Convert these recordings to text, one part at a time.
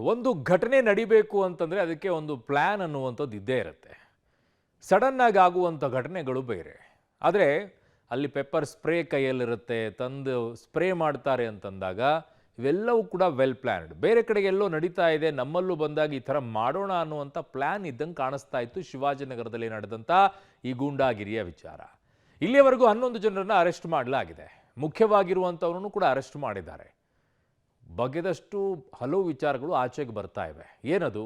ಒಂದು ಘಟನೆ ನಡಿಬೇಕು ಅಂತಂದರೆ ಅದಕ್ಕೆ ಒಂದು ಪ್ಲ್ಯಾನ್ ಅನ್ನುವಂಥದ್ದು ಇದ್ದೇ ಇರುತ್ತೆ. ಸಡನ್ನಾಗಿ ಆಗುವಂಥ ಘಟನೆಗಳು ಬೇರೆ. ಆದರೆ ಅಲ್ಲಿ ಪೆಪ್ಪರ್ ಸ್ಪ್ರೇ ಕೈಯಲ್ಲಿರುತ್ತೆ, ತಂದು ಸ್ಪ್ರೇ ಮಾಡ್ತಾರೆ ಅಂತಂದಾಗ ಇವೆಲ್ಲವೂ ಕೂಡ ವೆಲ್ ಪ್ಲ್ಯಾನ್ಡ್. ಬೇರೆ ಕಡೆಗೆ ಎಲ್ಲೋ ನಡೀತಾ ಇದೆ, ನಮ್ಮಲ್ಲೂ ಬಂದಾಗ ಈ ಥರ ಮಾಡೋಣ ಅನ್ನುವಂಥ ಪ್ಲ್ಯಾನ್ ಇದ್ದಂಗೆ ಕಾಣಿಸ್ತಾ ಇತ್ತು ಶಿವಾಜಿನಗರದಲ್ಲಿ ನಡೆದಂಥ ಈ ಗೂಂಡಾಗಿರಿಯ ವಿಚಾರ. ಇಲ್ಲಿಯವರೆಗೂ 11 ಜನರನ್ನು ಅರೆಸ್ಟ್ ಮಾಡಲಾಗಿದೆ. ಮುಖ್ಯವಾಗಿರುವಂಥವ್ರನ್ನು ಕೂಡ ಅರೆಸ್ಟ್ ಮಾಡಿದ್ದಾರೆ. ಬಗೆದಷ್ಟು ಹಲವು ವಿಚಾರಗಳು ಆಚೆಗೆ ಬರ್ತಾ ಇವೆ. ಏನದು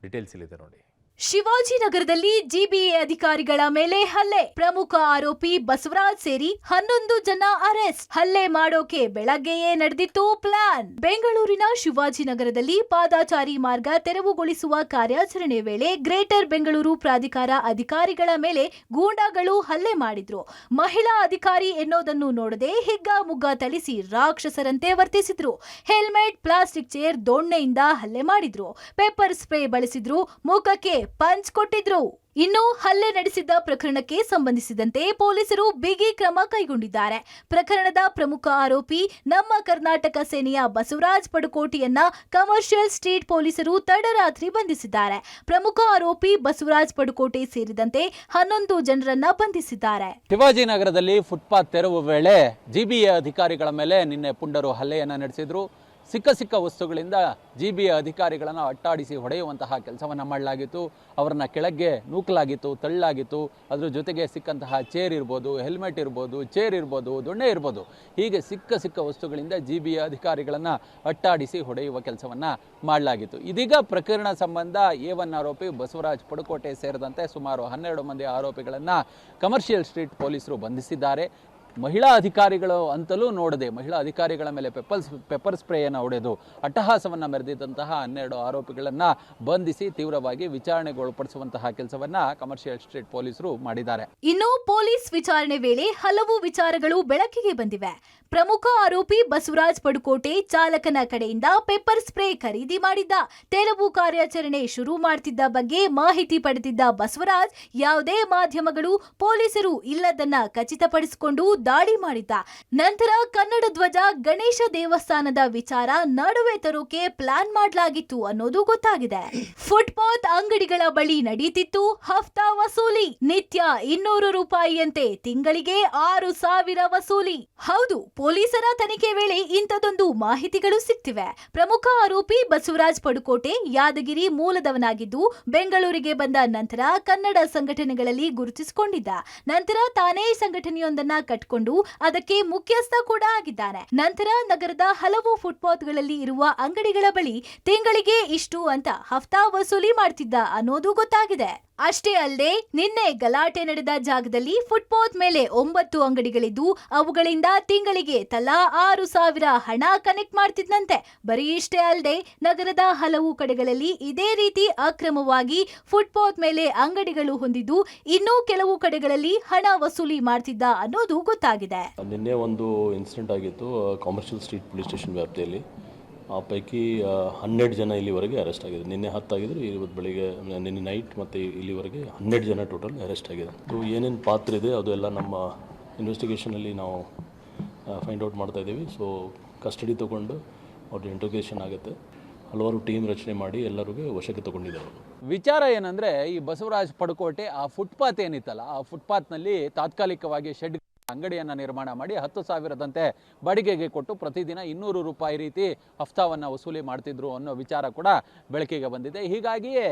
ಡೀಟೇಲ್ಸ್ ಇಲ್ಲಿದೆ ನೋಡಿ. ಶಿವಾಜಿನಗರದಲ್ಲಿ ಜಿಬಿಎ ಅಧಿಕಾರಿಗಳ ಮೇಲೆ ಹಲ್ಲೆ. ಪ್ರಮುಖ ಆರೋಪಿ ಬಸವರಾಜ್ ಸೇರಿ 11 ಜನ ಅರೆಸ್ಟ್. ಹಲ್ಲೆ ಮಾಡೋಕೆ ಬೆಳಗ್ಗೆಯೇ ನಡೆದಿತ್ತು ಪ್ಲಾನ್. ಬೆಂಗಳೂರಿನ ಶಿವಾಜಿನಗರದಲ್ಲಿ ಪಾದಾಚಾರಿ ಮಾರ್ಗ ತೆರವುಗೊಳಿಸುವ ಕಾರ್ಯಾಚರಣೆ ವೇಳೆ ಗ್ರೇಟರ್ ಬೆಂಗಳೂರು ಪ್ರಾಧಿಕಾರ ಅಧಿಕಾರಿಗಳ ಮೇಲೆ ಗೂಂಡಾಗಳು ಹಲ್ಲೆ ಮಾಡಿದ್ರು. ಮಹಿಳಾ ಅಧಿಕಾರಿ ಎನ್ನೋದನ್ನು ನೋಡದೆ ಹಿಗ್ಗಾಮುಗ್ಗಾ ಥಳಿಸಿ ರಾಕ್ಷಸರಂತೆ ವರ್ತಿಸಿದ್ರು. ಹೆಲ್ಮೆಟ್, ಪ್ಲಾಸ್ಟಿಕ್ ಚೇರ್, ದೊಣ್ಣೆಯಿಂದ ಹಲ್ಲೆ ಮಾಡಿದ್ರು. ಪೆಪ್ಪರ್ ಸ್ಪ್ರೇ ಬಳಸಿದ್ರು. ಮುಖಕ್ಕೆ ಪಂಚ್ ಕೊಟ್ಟಿದ್ರು. ಇನ್ನು ಹಲ್ಲೆ ನಡೆಸಿದ್ದ ಪ್ರಕರಣಕ್ಕೆ ಸಂಬಂಧಿಸಿದಂತೆ ಪೊಲೀಸರು ಬಿಗಿ ಕ್ರಮ ಕೈಗೊಂಡಿದ್ದಾರೆ. ಪ್ರಕರಣದ ಪ್ರಮುಖ ಆರೋಪಿ ನಮ್ಮ ಕರ್ನಾಟಕ ಸೇನೆಯ ಬಸವರಾಜ್ ಪಡುಕೋಟೆಯನ್ನ ಕಮರ್ಷಿಯಲ್ ಸ್ಟ್ರೀಟ್ ಪೊಲೀಸರು ತಡರಾತ್ರಿ ಬಂಧಿಸಿದ್ದಾರೆ. ಪ್ರಮುಖ ಆರೋಪಿ ಬಸವರಾಜ್ ಪಡುಕೋಟೆ ಸೇರಿದಂತೆ 11 ಜನರನ್ನ ಬಂಧಿಸಿದ್ದಾರೆ. ಶಿವಾಜಿನಗರದಲ್ಲಿ ಫುಟ್ಪಾತ್ ತೆರವು ವೇಳೆ ಜಿಬಿಎ ಅಧಿಕಾರಿಗಳ ಮೇಲೆ ನಿನ್ನೆ ಪುಂಡರು ಹಲ್ಲೆಯನ್ನ ನಡೆಸಿದ್ರು. ಸಿಕ್ಕ ವಸ್ತುಗಳಿಂದ ಜಿಬಿಎ ಅಧಿಕಾರಿಗಳನ್ನು ಅಟ್ಟಾಡಿಸಿ ಹೊಡೆಯುವಂತಹ ಕೆಲಸವನ್ನು ಮಾಡಲಾಗಿತ್ತು. ಅವರನ್ನ ಕೆಳಗೆ ನೂಕಲಾಗಿತ್ತು, ತಳ್ಳಲಾಗಿತ್ತು. ಅದರ ಜೊತೆಗೆ ಸಿಕ್ಕಂತಹ ಚೇರ್ ಇರ್ಬೋದು, ಹೆಲ್ಮೆಟ್ ಇರ್ಬೋದು, ಚೇರ್ ಇರ್ಬೋದು, ದೊಣ್ಣೆ ಇರ್ಬೋದು, ಹೀಗೆ ಸಿಕ್ಕ ವಸ್ತುಗಳಿಂದ ಜಿಬಿಎ ಅಧಿಕಾರಿಗಳನ್ನು ಅಟ್ಟಾಡಿಸಿ ಹೊಡೆಯುವ ಕೆಲಸವನ್ನು ಮಾಡಲಾಗಿತ್ತು. ಇದೀಗ ಪ್ರಕರಣ ಸಂಬಂಧ A1 ಆರೋಪಿ ಬಸವರಾಜ್ ಪಡುಕೋಟೆ ಸೇರಿದಂತೆ ಸುಮಾರು 12 ಮಂದಿ ಆರೋಪಿಗಳನ್ನು ಕಮರ್ಷಿಯಲ್ ಸ್ಟ್ರೀಟ್ ಪೊಲೀಸರು ಬಂಧಿಸಿದ್ದಾರೆ. ಮಹಿಳಾ ಅಧಿಕಾರಿಗಳು ಅಂತಲೂ ನೋಡದೆ ಮಹಿಳಾ ಅಧಿಕಾರಿಗಳ ಮೇಲೆ ಪೆಪ್ಪರ್ ಸ್ಪ್ರೇಯನ್ನು ಹೊಡೆದು ಅಟ್ಟಹಾಸವನ್ನು ಮೆರೆದಿದ್ದಂತಹ 12 ಆರೋಪಿಗಳನ್ನು ಬಂಧಿಸಿ ತೀವ್ರವಾಗಿ ವಿಚಾರಣೆಗೊಳಪಡಿಸುವಂತಹ ಕೆಲಸವನ್ನ ಕಮರ್ಷಿಯಲ್ ಸ್ಟ್ರೀಟ್ ಪೊಲೀಸರು ಮಾಡಿದ್ದಾರೆ. ಇನ್ನು ಪೊಲೀಸ್ ವಿಚಾರಣೆ ವೇಳೆ ಹಲವು ವಿಚಾರಗಳು ಬೆಳಕಿಗೆ ಬಂದಿವೆ. ಪ್ರಮುಖ ಆರೋಪಿ ಬಸವರಾಜ್ ಪಡುಕೋಟೆ ಚಾಲಕನ ಕಡೆಯಿಂದ ಪೆಪ್ಪರ್ ಸ್ಪ್ರೇ ಖರೀದಿ ಮಾಡಿದ್ದ. ತೆರವು ಕಾರ್ಯಾಚರಣೆ ಶುರು ಮಾಡ್ತಿದ್ದ ಬಗ್ಗೆ ಮಾಹಿತಿ ಪಡೆದಿದ್ದ ಬಸವರಾಜ್ ಯಾವುದೇ ಮಾಧ್ಯಮಗಳು ಪೊಲೀಸರು ಇಲ್ಲದನ್ನ ಖಚಿತಪಡಿಸಿಕೊಂಡು ದಾಳಿ ಮಾಡಿದ್ದ. ನಂತರ ಕನ್ನಡ ಧ್ವಜ, ಗಣೇಶ ದೇವಸ್ಥಾನದ ವಿಚಾರ ನಡುವೆ ತರೋಕೆ ಪ್ಲಾನ್ ಮಾಡಲಾಗಿತ್ತು ಅನ್ನೋದು ಗೊತ್ತಾಗಿದೆ. ಫುಟ್ಪಾತ್ ಅಂಗಡಿಗಳ ಬಳಿ ನಡೀತಿತ್ತು ಹಫ್ತಾ ವಸೂಲಿ. ನಿತ್ಯ 200 ರೂಪಾಯಿಯಂತೆ ತಿಂಗಳಿಗೆ 6,000 ವಸೂಲಿ. ಹೌದು, ಪೊಲೀಸರ ತನಿಖೆ ವೇಳೆ ಇಂಥದೊಂದು ಮಾಹಿತಿಗಳು ಸಿಗ್ತಿವೆ. ಪ್ರಮುಖ ಆರೋಪಿ ಬಸವರಾಜ್ ಪಡುಕೋಟೆ ಯಾದಗಿರಿ ಮೂಲದವನಾಗಿದ್ದು ಬೆಂಗಳೂರಿಗೆ ಬಂದ ನಂತರ ಕನ್ನಡ ಸಂಘಟನೆಗಳಲ್ಲಿ ಗುರುತಿಸಿಕೊಂಡಿದ್ದ. ನಂತರ ತಾನೇ ಸಂಘಟನೆಯೊಂದನ್ನ ಕಟ್ಕೊಂಡು ಅದಕ್ಕೆ ಮುಖ್ಯಸ್ಥ ಕೂಡ ಆಗಿದ್ದಾನೆ. ನಂತರ ನಗರದ ಹಲವು ಫುಟ್ಪಾತ್ಗಳಲ್ಲಿ ಇರುವ ಅಂಗಡಿಗಳ ಬಳಿ ತಿಂಗಳಿಗೆ ಇಷ್ಟು ಅಂತ ಹಫ್ತಾ ವಸೂಲಿ ಮಾಡ್ತಿದ್ದ ಅನ್ನೋದು ಗೊತ್ತಾಗಿದೆ. ಅಷ್ಟೇ ಅಲ್ಲದೆ ನಿನ್ನೆ ಗಲಾಟೆ ನಡೆದ ಜಾಗದಲ್ಲಿ ಫುಟ್ಪಾತ್ ಮೇಲೆ 9 ಅಂಗಡಿಗಳಿದ್ದು ಅವುಗಳಿಂದ ತಿಂಗಳಿಗೆ ತಲಾ 6,000 ಹಣ ಕನೆಕ್ಟ್ ಮಾಡ್ತಿದ್ದಂತೆ. ಬರೀ ಇಷ್ಟೇ ಅಲ್ಲದೆ ನಗರದ ಹಲವು ಕಡೆಗಳಲ್ಲಿ ಇದೇ ರೀತಿ ಅಕ್ರಮವಾಗಿ ಫುಟ್ಪಾತ್ ಮೇಲೆ ಅಂಗಡಿಗಳು ಹೊಂದಿದ್ದು ಇನ್ನೂ ಕೆಲವು ಕಡೆಗಳಲ್ಲಿ ಹಣ ವಸೂಲಿ ಮಾಡ್ತಿದ್ದ ಅನ್ನೋದು ಗೊತ್ತಾಗಿದೆ. ನಿನ್ನೆ ಒಂದು ಇನ್ಸಿಡೆಂಟ್ ಆಗಿತ್ತು ಕಮರ್ಷಿಯಲ್ ಸ್ಟ್ರೀಟ್ ಪೊಲೀಸ್ ಸ್ಟೇಷನ್ ವ್ಯಾಪ್ತಿಯಲ್ಲಿ. ಆ ಪೈಕಿ 12 ಜನ ಇಲ್ಲಿವರೆಗೆ ಅರೆಸ್ಟ್ ಆಗಿದೆ. ನಿನ್ನೆ 10 ಆಗಿದ್ರು, ಇವತ್ತು ಬೆಳಿಗ್ಗೆ ನಿನ್ನೆ ನೈಟ್ ಮತ್ತು ಇಲ್ಲಿವರೆಗೆ 12 ಜನ ಟೋಟಲ್ ಅರೆಸ್ಟ್ ಆಗಿದೆ. ಏನೇನು ಪಾತ್ರ ಇದೆ ಅದು ಎಲ್ಲ ನಮ್ಮ ಇನ್ವೆಸ್ಟಿಗೇಷನಲ್ಲಿ ನಾವು ಫೈಂಡ್ ಔಟ್ ಮಾಡ್ತಾ ಇದ್ದೀವಿ. ಸೊ ಕಸ್ಟಡಿ ತೊಗೊಂಡು ಅವ್ರದ್ದು ಇಂಟ್ರೋಗೇಷನ್ ಆಗುತ್ತೆ. ಹಲವಾರು ಟೀಮ್ ರಚನೆ ಮಾಡಿ ಎಲ್ಲರಿಗೂ ವಶಕ್ಕೆ ತಗೊಂಡಿದ್ದಾರೆ. ವಿಚಾರ ಏನಂದರೆ, ಈ ಬಸವರಾಜ್ ಪಡುಕೋಟೆ ಆ ಫುಟ್ಪಾತ್ ಏನಿತ್ತಲ್ಲ, ಆ ಫುಟ್ಪಾತ್ನಲ್ಲಿ ತಾತ್ಕಾಲಿಕವಾಗಿ ಶೆಡ್ ಅಂಗಡಿಯನ್ನು ನಿರ್ಮಾಣ ಮಾಡಿ 10,000ದಂತೆ ಬಾಡಿಗೆಗೆ ಕೊಟ್ಟು ಪ್ರತಿದಿನ 200 ರೂಪಾಯಿ ರೀತಿ ಹಫ್ತಾವನ್ನು ವಸೂಲಿ ಮಾಡ್ತಿದ್ರು ಅನ್ನೋ ವಿಚಾರ ಕೂಡ ಬೆಳಕಿಗೆ ಬಂದಿದೆ. ಹೀಗಾಗಿಯೇ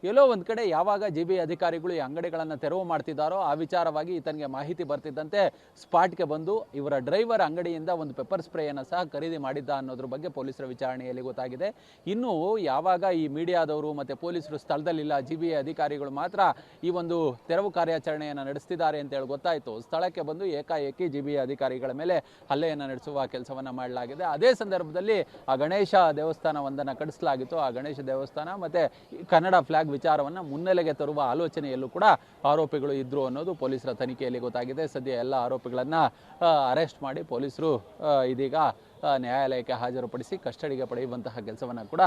ಎಲ್ಲೋ ಒಂದು ಕಡೆ ಯಾವಾಗ ಜಿಬಿಎ ಅಧಿಕಾರಿಗಳು ಈ ಅಂಗಡಿಗಳನ್ನು ತೆರವು ಮಾಡ್ತಿದ್ದಾರೋ ಆ ವಿಚಾರವಾಗಿ ಈತನಿಗೆ ಮಾಹಿತಿ ಬರ್ತಿದ್ದಂತೆ ಸ್ಪಾಟ್ಗೆ ಬಂದು ಇವರ ಡ್ರೈವರ್ ಅಂಗಡಿಯಿಂದ ಒಂದು ಪೆಪ್ಪರ್ ಸ್ಪ್ರೇಯನ್ನು ಸಹ ಖರೀದಿ ಮಾಡಿದ್ದ ಅನ್ನೋದ್ರ ಬಗ್ಗೆ ಪೊಲೀಸರ ವಿಚಾರಣೆಯಲ್ಲಿ ಗೊತ್ತಾಗಿದೆ. ಇನ್ನು ಯಾವಾಗ ಈ ಮೀಡಿಯಾದವರು ಮತ್ತು ಪೊಲೀಸರು ಸ್ಥಳದಲ್ಲಿಲ್ಲ, ಜಿಬಿಎ ಅಧಿಕಾರಿಗಳು ಮಾತ್ರ ಈ ಒಂದು ತೆರವು ಕಾರ್ಯಾಚರಣೆಯನ್ನು ನಡೆಸ್ತಿದ್ದಾರೆ ಅಂತೇಳಿ ಗೊತ್ತಾಯಿತು, ಸ್ಥಳಕ್ಕೆ ಬಂದು ಏಕಾಏಕಿ ಜಿಬಿಎ ಅಧಿಕಾರಿಗಳ ಮೇಲೆ ಹಲ್ಲೆಯನ್ನು ನಡೆಸುವ ಕೆಲಸವನ್ನು ಮಾಡಲಾಗಿದೆ. ಅದೇ ಸಂದರ್ಭದಲ್ಲಿ ಆ ಗಣೇಶ ದೇವಸ್ಥಾನವೊಂದನ್ನು ಕಟ್ಟಿಸಲಾಗಿತ್ತು. ಆ ಗಣೇಶ ದೇವಸ್ಥಾನ ಮತ್ತು ಕನ್ನಡ ಫ್ಲಾಗ್ ವಿಚಾರವನ್ನು ಮುನ್ನೆಲೆಗೆ ತರುವ ಆಲೋಚನೆಯಲ್ಲೂ ಕೂಡ ಆರೋಪಿಗಳು ಇದ್ರು ಅನ್ನೋದು ಪೊಲೀಸರ ತನಿಖೆಯಲ್ಲಿ ಗೊತ್ತಾಗಿದೆ. ಸದ್ಯ ಎಲ್ಲ ಆರೋಪಿಗಳನ್ನು ಅರೆಸ್ಟ್ ಮಾಡಿ ಪೊಲೀಸರು ಇದೀಗ ನ್ಯಾಯಾಲಯಕ್ಕೆ ಹಾಜರುಪಡಿಸಿ ಕಸ್ಟಡಿಗೆ ಪಡೆಯುವಂತಹ ಕೆಲಸವನ್ನ ಕೂಡ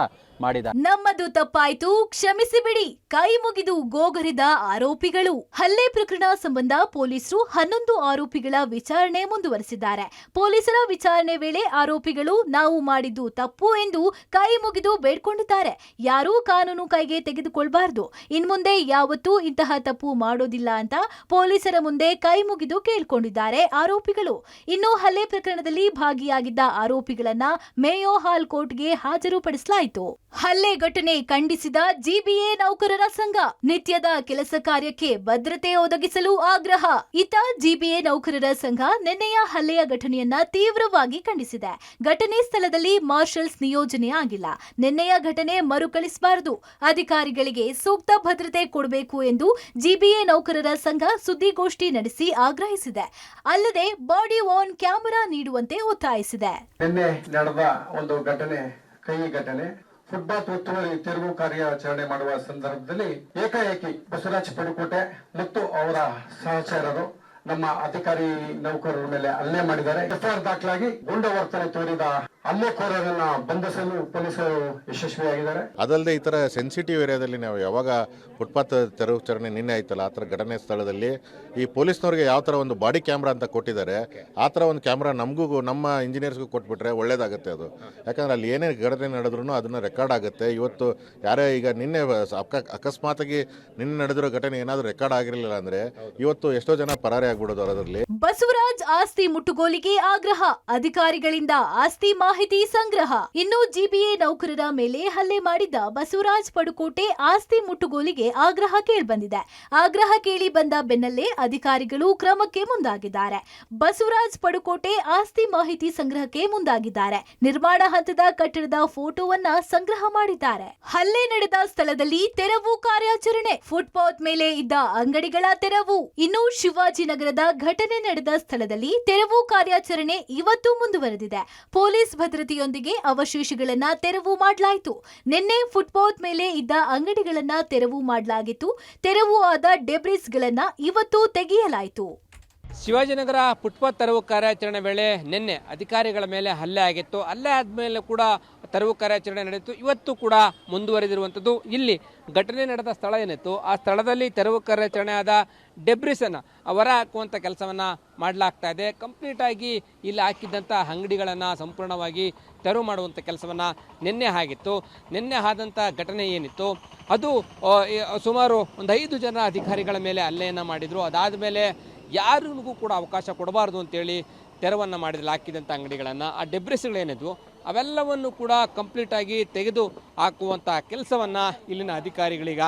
ಮಾಡಿದ್ದಾರೆ. ನಮ್ಮದು ತಪ್ಪಾಯ್ತು, ಕ್ಷಮಿಸಿ ಬಿಡಿ, ಕೈ ಮುಗಿದು ಗೋಗರಿದ ಆರೋಪಿಗಳು. ಹಲ್ಲೆ ಪ್ರಕರಣ ಸಂಬಂಧ ಪೊಲೀಸರು 11 ಆರೋಪಿಗಳ ವಿಚಾರಣೆ ಮುಂದುವರೆಸಿದ್ದಾರೆ. ಪೊಲೀಸರ ವಿಚಾರಣೆ ವೇಳೆ ಆರೋಪಿಗಳು ನಾವು ಮಾಡಿದ್ದು ತಪ್ಪು ಎಂದು ಕೈ ಮುಗಿದು ಬೇಡ್ಕೊಂಡಿದ್ದಾರೆ. ಯಾರೂ ಕಾನೂನು ಕೈಗೆ ತೆಗೆದುಕೊಳ್ಬಾರ್ದು, ಇನ್ಮುಂದೆ ಯಾವತ್ತೂ ಇಂತಹ ತಪ್ಪು ಮಾಡೋದಿಲ್ಲ ಅಂತ ಪೊಲೀಸರ ಮುಂದೆ ಕೈ ಮುಗಿದು ಕೇಳ್ಕೊಂಡಿದ್ದಾರೆ ಆರೋಪಿಗಳು. ಇನ್ನು ಹಲ್ಲೆ ಪ್ರಕರಣದಲ್ಲಿ ಭಾಗಿಯಾಗಿದ್ದ ಆರೋಪಿಗಳನ್ನ ಮೇಯೋ ಹಾಲ್ ಕೋರ್ಟ್ಗೆ ಹಾಜರುಪಡಿಸಲಾಯಿತು. ಹಲ್ಲೆ ಘಟನೆ ಖಂಡಿಸಿದ ಜಿಬಿಎ ನೌಕರರ ಸಂಘ ನಿತ್ಯದ ಕೆಲಸ ಕಾರ್ಯಕ್ಕೆ ಭದ್ರತೆ ಒದಗಿಸಲು ಆಗ್ರಹ. ಇತ್ತ ಜಿಬಿಎ ನೌಕರರ ಸಂಘ ನಿನ್ನೆಯ ಹಲ್ಲೆಯ ಘಟನೆಯನ್ನ ತೀವ್ರವಾಗಿ ಖಂಡಿಸಿದೆ. ಘಟನೆ ಸ್ಥಳದಲ್ಲಿ ಮಾರ್ಷಲ್ಸ್ ನಿಯೋಜನೆ ಆಗಿಲ್ಲ. ನಿನ್ನೆಯ ಘಟನೆ ಮರುಕಳಿಸಬಾರದು, ಅಧಿಕಾರಿಗಳಿಗೆ ಸೂಕ್ತ ಭದ್ರತೆ ಕೊಡಬೇಕು ಎಂದು ಜಿಬಿಎ ನೌಕರರ ಸಂಘ ಸುದ್ದಿಗೋಷ್ಠಿ ನಡೆಸಿ ಆಗ್ರಹಿಸಿದೆ. ಅಲ್ಲದೆ ಬಾಡಿ ಆನ್ ಕ್ಯಾಮೆರಾ ನೀಡುವಂತೆ ಒತ್ತಾಯಿಸಿದೆ. ನಿನ್ನೆ ನಡೆದ ಒಂದು ಘಟನೆ, ಕಹಿ ಘಟನೆ, ಫುಟ್ಪಾತ್ ಒತ್ತುವರಿ ತೆರವು ಕಾರ್ಯಾಚರಣೆ ಮಾಡುವ ಸಂದರ್ಭದಲ್ಲಿ ಏಕಾಏಕಿ ಬಸವರಾಜ್ ಪಡುಕೋಟೆ ಮತ್ತು ಅವರ ಸಹಚರರು ನಮ್ಮ ಅಧಿಕಾರಿ ನೌಕರರ ಮೇಲೆ ಹಲ್ಲೆ ಮಾಡಿದ್ದಾರೆ. ಎಫ್ಐಆರ್ ದಾಖಲಾಗಿ ಗೂಂಡ ವರ್ತನೆ ತೋರಿದ ಹಲ್ಲೆಕೋರರನ್ನ ಬಂಧಿಸಲು ಪೊಲೀಸರು ಯಶಸ್ವಿಯಾಗಿದ್ದಾರೆ. ಅದಲ್ಲದೆ ಈ ಥರ ಸೆನ್ಸಿಟಿವ್ ಏರಿಯಾದಲ್ಲಿ ನಾವು ಯಾವಾಗ ಫುಟ್ಪಾತ್ ತೆರವಾಚರಣೆ ನಿನ್ನೆ ಆಯ್ತಲ್ಲ, ಆ ಥರ ಘಟನೆ ಸ್ಥಳದಲ್ಲಿ ಈ ಪೊಲೀಸ್ನವ್ರಿಗೆ ಯಾವ ಥರ ಒಂದು ಬಾಡಿ ಕ್ಯಾಮ್ರಾ ಅಂತ ಕೊಟ್ಟಿದ್ದಾರೆ, ಆ ಥರ ಒಂದು ಕ್ಯಾಮ್ರಾ ನಮಗೂ ನಮ್ಮ ಇಂಜಿನಿಯರ್ಸ್ಗೂ ಕೊಟ್ಬಿಟ್ರೆ ಒಳ್ಳೇದಾಗುತ್ತೆ. ಅದು ಯಾಕಂದರೆ ಅಲ್ಲಿ ಏನೇ ಘಟನೆ ನಡೆದ್ರೂ ಅದನ್ನು ರೆಕಾರ್ಡ್ ಆಗುತ್ತೆ. ಇವತ್ತು ಯಾರೇ ಈಗ ನಿನ್ನೆ ಅಕಸ್ಮಾತಾಗಿ ನಿನ್ನೆ ನಡೆದಿರೋ ಘಟನೆ ಏನಾದರೂ ರೆಕಾರ್ಡ್ ಆಗಿರಲಿಲ್ಲ ಅಂದರೆ ಇವತ್ತು ಎಷ್ಟೋ ಜನ ಪರಾರಿ ಆಗ್ಬಿಡೋದು. ಅದರಲ್ಲಿ ಬಸವರಾಜ್ ಆಸ್ತಿ ಮುಟ್ಟುಗೋಲಿಗೆ ಆಗ್ರಹ, ಅಧಿಕಾರಿಗಳಿಂದ ಆಸ್ತಿ ಮಾಹಿತಿ ಸಂಗ್ರಹ. ಇನ್ನು ಜಿಬಿಎ ನೌಕರರ ಮೇಲೆ ಹಲ್ಲೆ ಮಾಡಿದ್ದ ಬಸವರಾಜ್ ಪಡುಕೋಟೆ ಆಸ್ತಿ ಮುಟ್ಟುಗೋಲಿಗೆ ಆಗ್ರಹ ಕೇಳಿಬಂದಿದೆ. ಆಗ್ರಹ ಕೇಳಿ ಬಂದ ಬೆನ್ನಲ್ಲೇ ಅಧಿಕಾರಿಗಳು ಕ್ರಮಕ್ಕೆ ಮುಂದಾಗಿದ್ದಾರೆ. ಬಸವರಾಜ್ ಪಡುಕೋಟೆ ಆಸ್ತಿ ಮಾಹಿತಿ ಸಂಗ್ರಹಕ್ಕೆ ಮುಂದಾಗಿದ್ದಾರೆ. ನಿರ್ಮಾಣ ಹಂತದ ಕಟ್ಟಡದ ಫೋಟೋವನ್ನ ಸಂಗ್ರಹ ಮಾಡಿದ್ದಾರೆ. ಹಲ್ಲೆ ನಡೆದ ಸ್ಥಳದಲ್ಲಿ ತೆರವು ಕಾರ್ಯಾಚರಣೆ, ಫುಟ್ಪಾತ್ ಮೇಲೆ ಇದ್ದ ಅಂಗಡಿಗಳ ತೆರವು. ಇನ್ನು ಶಿವಾಜಿನಗರದ ಘಟನೆ ನಡೆದ ಸ್ಥಳದಲ್ಲಿ ತೆರವು ಕಾರ್ಯಾಚರಣೆ ಇವತ್ತು ಮುಂದುವರೆದಿದೆ. ಪೊಲೀಸ್ ಭದ್ರತೆಯೊಂದಿಗೆ ಅವಶೇಷಗಳನ್ನ ತೆರವು ಮಾಡಲಾಯಿತು. ನಿನ್ನೆ ಫುಟ್ಪಾತ್ ಮೇಲೆ ಇದ್ದ ಅಂಗಡಿಗಳನ್ನ ತೆರವು ಮಾಡಲಾಗಿತ್ತು. ತೆರವು ಆದ ಡೆಬ್ರಿಸ್ಗಳನ್ನ ಇವತ್ತು ತೆಗೆಯಲಾಯಿತು. ಶಿವಾಜಿನಗರ ಫುಟ್ಪಾತ್ ತೆರವು ಕಾರ್ಯಾಚರಣೆ ವೇಳೆ ನಿನ್ನೆ ಅಧಿಕಾರಿಗಳ ಮೇಲೆ ಹಲ್ಲೆ ಆಗಿತ್ತು. ಹಲ್ಲೆ ಆದಮೇಲೆ ಕೂಡ ತೆರವು ಕಾರ್ಯಾಚರಣೆ ನಡೆಯಿತು. ಇವತ್ತು ಕೂಡ ಮುಂದುವರೆದಿರುವಂಥದ್ದು. ಇಲ್ಲಿ ಘಟನೆ ನಡೆದ ಸ್ಥಳ ಏನಿತ್ತು, ಆ ಸ್ಥಳದಲ್ಲಿ ತೆರವು ಕಾರ್ಯಾಚರಣೆ ಆದ ಡೆಬ್ರಿಸನ್ನು ಹೊರ ಹಾಕುವಂಥ ಕೆಲಸವನ್ನು ಮಾಡಲಾಗ್ತಾ ಇದೆ. ಕಂಪ್ಲೀಟಾಗಿ ಇಲ್ಲಿ ಹಾಕಿದ್ದಂಥ ಅಂಗಡಿಗಳನ್ನು ಸಂಪೂರ್ಣವಾಗಿ ತೆರವು ಮಾಡುವಂಥ ಕೆಲಸವನ್ನು ನಿನ್ನೆ ಆಗಿತ್ತು. ನಿನ್ನೆ ಆದಂಥ ಘಟನೆ ಏನಿತ್ತು ಅದು ಸುಮಾರು ಒಂದು 5 ಜನ ಅಧಿಕಾರಿಗಳ ಮೇಲೆ ಹಲ್ಲೆಯನ್ನು ಮಾಡಿದರು. ಅದಾದ ಮೇಲೆ ಯಾರಿಗೂ ಕೂಡ ಅವಕಾಶ ಕೊಡಬಾರ್ದು ಅಂತೇಳಿ ತೆರವನ್ನು ಮಾಡಿದಲ್ಲಿ ಹಾಕಿದಂಥ ಅಂಗಡಿಗಳನ್ನು, ಆ ಡೆಬ್ರಿಸ್ಗಳೇನಿದ್ವು ಅವೆಲ್ಲವನ್ನು ಕೂಡ ಕಂಪ್ಲೀಟಾಗಿ ತೆಗೆದು ಹಾಕುವಂಥ ಕೆಲಸವನ್ನು ಇಲ್ಲಿನ ಅಧಿಕಾರಿಗಳೀಗ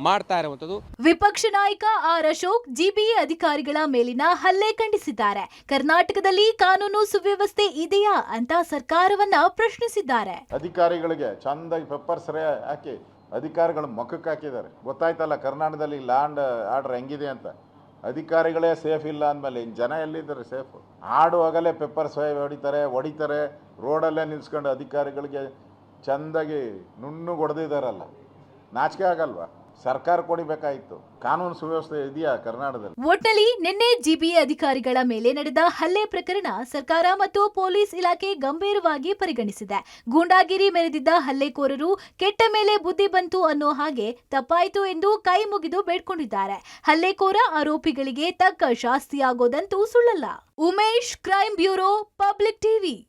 ಮಾಡ್ತಾ ಇರುವಂಥದ್ದು. ವಿಪಕ್ಷ ನಾಯಕ ಆರ್ ಅಶೋಕ್ ಜಿಬಿಎ ಅಧಿಕಾರಿಗಳ ಮೇಲಿನ ಹಲ್ಲೆ ಖಂಡಿಸಿದ್ದಾರೆ. ಕರ್ನಾಟಕದಲ್ಲಿ ಕಾನೂನು ಸುವ್ಯವಸ್ಥೆ ಇದೆಯಾ ಅಂತ ಸರ್ಕಾರವನ್ನ ಪ್ರಶ್ನಿಸಿದ್ದಾರೆ. ಅಧಿಕಾರಿಗಳಿಗೆ ಚಂದಾಗಿ ಪೆಪ್ಪರ್ ಸ್ಪ್ರೇ ಹಾಕಿ ಅಧಿಕಾರಿಗಳ ಮುಖಕ್ಕೆ ಹಾಕಿದ್ದಾರೆ. ಗೊತ್ತಾಯ್ತಲ್ಲ ಕರ್ನಾಟಕದಲ್ಲಿ ಲ್ಯಾಂಡ್ ಆರ್ಡರ್ ಹೆಂಗಿದೆ ಅಂತ. ಅಧಿಕಾರಿಗಳೇ ಸೇಫ್ ಇಲ್ಲ ಅಂದಮೇಲೆ ಇನ್ನು ಜನ ಎಲ್ಲಿದ್ದಾರೆ ಸೇಫ್? ಆಡುವಾಗಲೇ ಪೆಪ್ಪರ್ ಸ್ಪ್ರೇ ಹೊಡಿತಾರೆ, ರೋಡಲ್ಲೇ ನಿಲ್ಸ್ಕೊಂಡು ಅಧಿಕಾರಿಗಳಿಗೆ ಚೆಂದಾಗಿ ನುಣ್ಣಗೆ ಹೊಡೆದಿದ್ದಾರಲ್ಲ, ನಾಚಿಕೆ ಆಗಲ್ವಾ? ಸರ್ಕಾರ ಕೊಡಿಬೇಕಾಯಿತು. ಕಾನೂನು ಸುವ್ಯವಸ್ಥೆ ಇದೆಯಾ ಕರ್ನಾಟಕದಲ್ಲಿ? ಒಟ್ನಲ್ಲಿ ನಿನ್ನೆ ಜಿಬಿಎ ಅಧಿಕಾರಿಗಳ ಮೇಲೆ ನಡೆದ ಹಲ್ಲೆ ಪ್ರಕರಣ ಸರ್ಕಾರ ಮತ್ತು ಪೊಲೀಸ್ ಇಲಾಖೆ ಗಂಭೀರವಾಗಿ ಪರಿಗಣಿಸಿದೆ. ಗೂಂಡಾಗಿರಿ ಮೆರೆದಿದ್ದ ಹಲ್ಲೆಕೋರರು ಕೆಟ್ಟ ಮೇಲೆ ಬುದ್ಧಿ ಬಂತು ಅನ್ನೋ ಹಾಗೆ ತಪ್ಪಾಯಿತು ಎಂದು ಕೈ ಮುಗಿದು ಬೇಡ್ಕೊಂಡಿದ್ದಾರೆ. ಹಲ್ಲೆಕೋರ ಆರೋಪಿಗಳಿಗೆ ತಕ್ಕ ಶಾಸ್ತಿಯಾಗೋದಂತೂ ಸುಳ್ಳಲ್ಲ. Umesh, crime bureau, public TV.